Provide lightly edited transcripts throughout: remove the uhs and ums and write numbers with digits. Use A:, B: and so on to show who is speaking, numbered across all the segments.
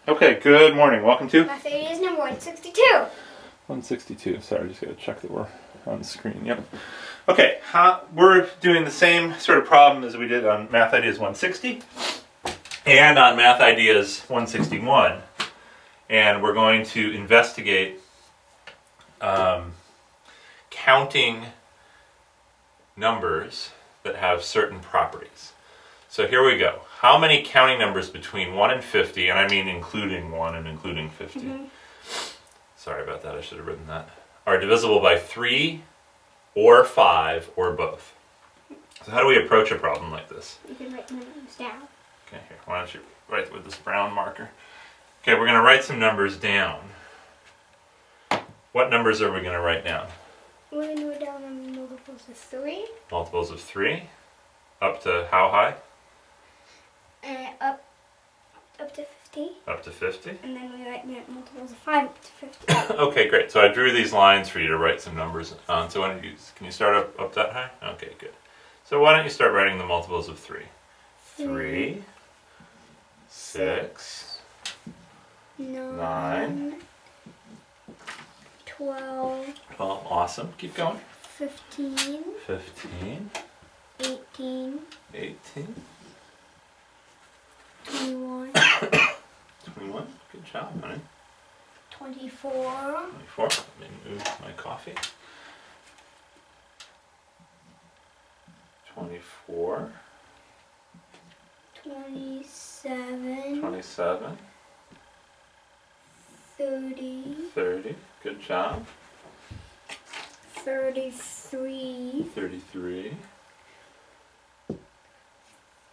A: Okay, good morning. Welcome to
B: MathIdeas number 162.
A: 162. Sorry, just got to check that we're on the screen. Yep. Okay, we're doing the same sort of problem as we did on MathIdeas 160 and on MathIdeas 161. And we're going to investigate counting numbers that have certain properties. So here we go. How many counting numbers between 1 and 50, and I mean including 1 and including 50, sorry about that, I should have written that, are divisible by 3 or 5 or both? So how do we approach a problem like this?
B: You can write numbers down.
A: Okay, here, why don't you write with this brown marker? Okay, we're going to write some numbers down. What numbers are we going to write down?
B: We're going to write down the multiples of 3.
A: Multiples of 3. Up to how high?
B: Up to 50.
A: Up to 50.
B: And then we write multiples of 5 up to 50.
A: Okay, great. So I drew these lines for you to write some numbers on. So why don't you, can you start up that high? Okay, good. So why don't you start writing the multiples of 3? 3, 6, 9,
B: 12,
A: 12, awesome. Keep going.
B: 15,
A: 15,
B: 18,
A: 18,
B: 21,
A: 21, good job, honey.
B: 24,
A: 24, let me move my coffee. 24,
B: 27,
A: 27,
B: 30,
A: 30, good job.
B: 33,
A: 33,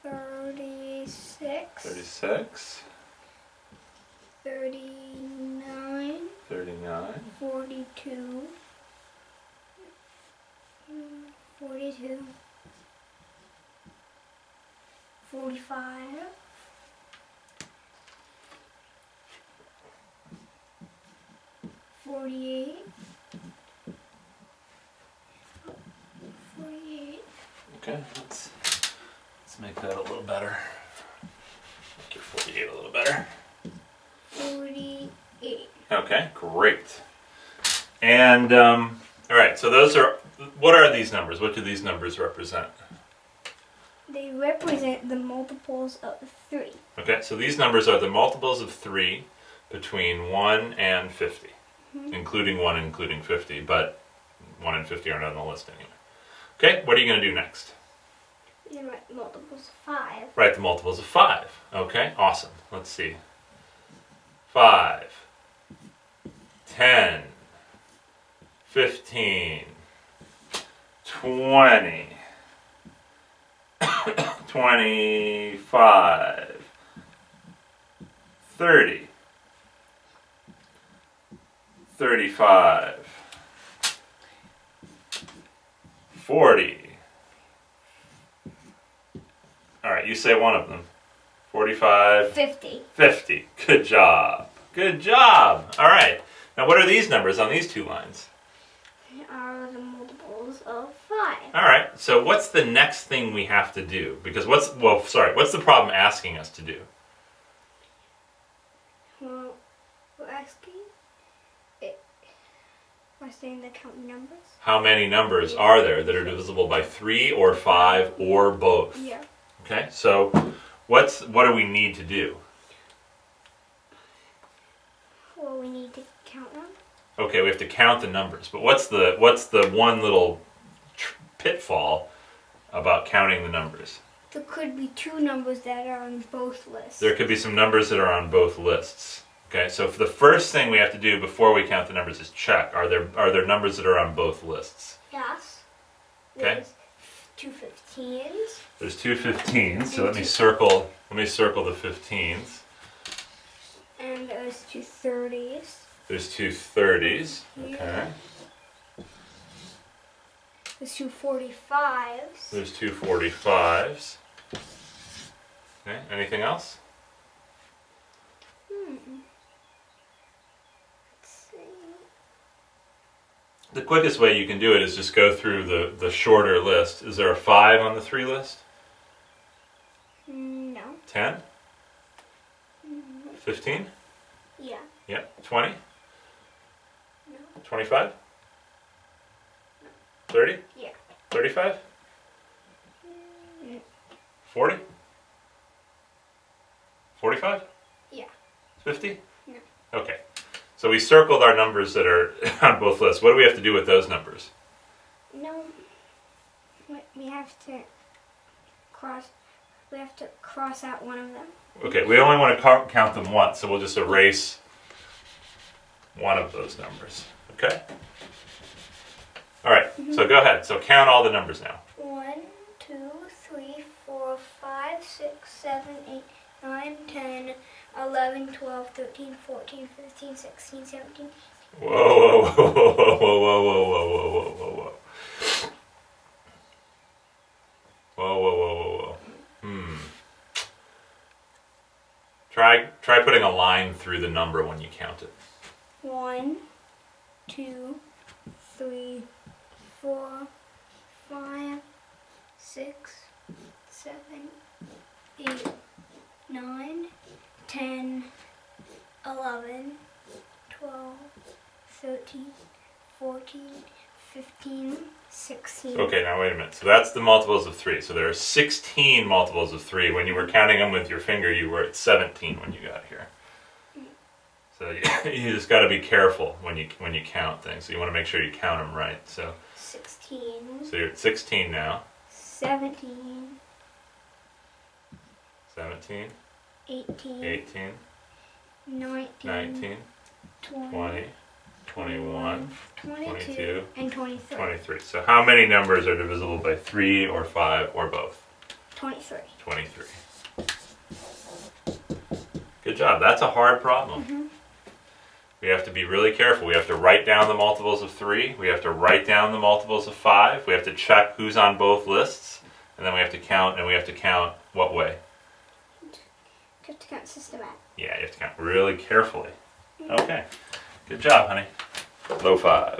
B: 36,
A: 36,
B: 39,
A: 39,
B: 42, 42, 45, 48, 48.
A: okay, let's make that a little better. Make your 48 a little better.
B: 48.
A: Okay, great. And, all right, so those are, what are these numbers? What do these numbers represent?
B: They represent the multiples of 3.
A: Okay, so these numbers are the multiples of 3 between 1 and 50, including 1 and including 50, but 1 and 50 aren't on the list anyway. Okay, what are you going to do next?
B: You're going to write multiples of 5.
A: Write the multiples of 5. Okay, awesome. Let's see. 5, 10, 15, 20, 25, 30, 35, 40. All right, you say one of them. 45.
B: 50.
A: 50. Good job. Good job. All right. Now what are these numbers on these two lines?
B: They are the multiples of 5.
A: All right. So what's the next thing we have to do? Because what's the problem asking us to do?
B: Well, we're asking we're saying to count numbers.
A: How many numbers are there that are divisible by 3 or 5 or both?
B: Yeah.
A: Okay. So what do we need to do?
B: Well, we need to count them.
A: Okay, we have to count the numbers. But what's the one little pitfall about counting the numbers?
B: There could be 2 numbers that are on both lists.
A: There could be some numbers that are on both lists. Okay, so the first thing we have to do before we count the numbers is check. Are there numbers that are on both lists?
B: Yes.
A: Okay.
B: There's 2 15s.
A: There's 2 15s, so let me circle the 15s.
B: And there's 2 30s.
A: There's 2 30s. Okay.
B: There's 2 45s.
A: There's 2 45s. Okay, anything else?
B: Let's see.
A: The quickest way you can do it is just go through the shorter list. Is there a 5 on the 3 list?
B: No.
A: 10? 15?
B: Yeah.
A: Yep. 20?
B: No.
A: 25? 30?
B: Yeah.
A: 35?
B: No.
A: 40? 45?
B: Yeah.
A: 50?
B: No.
A: Okay. So we circled our numbers that are on both lists. What do we have to do with those numbers?
B: No. We have to cross out one of them.
A: Okay, we only want to count them once, so we'll just erase one of those numbers. Okay? All right, so go ahead. So count all the numbers now.
B: 1, 2, 3, 4, 5, 6, 7, 8, 9, 10, 11, 12, 13, 14, 15, 16, 17.
A: Whoa, whoa, whoa, whoa, whoa, whoa, whoa, whoa, whoa, whoa, whoa. Whoa, whoa, whoa, whoa, whoa. Try putting a line through the number when you count it.
B: 1, 2, 3, 4, 5, 6, 7, 8, 9, 10, 11, 12, 13, 14, 15, 16.
A: Okay, now wait a minute. So that's the multiples of 3. So there are 16 multiples of 3. When you were counting them with your finger, you were at 17 when you got here. So you just got to be careful when you count things. So you want to make sure you count them right. So
B: 16.
A: So you're at 16 now.
B: 17.
A: 17.
B: 18.
A: 18.
B: 19.
A: 19.
B: 20.
A: 20. 21. 22.
B: And 23.
A: 23. So how many numbers are divisible by 3 or 5 or both?
B: 23.
A: 23. Good job. That's a hard problem. We have to be really careful. We have to write down the multiples of 3. We have to write down the multiples of 5. We have to check who's on both lists. And then we have to count, and we have to count what way?
B: You have to count systematic.
A: Yeah, you have to count really carefully. Okay. Good job, honey. Low 5.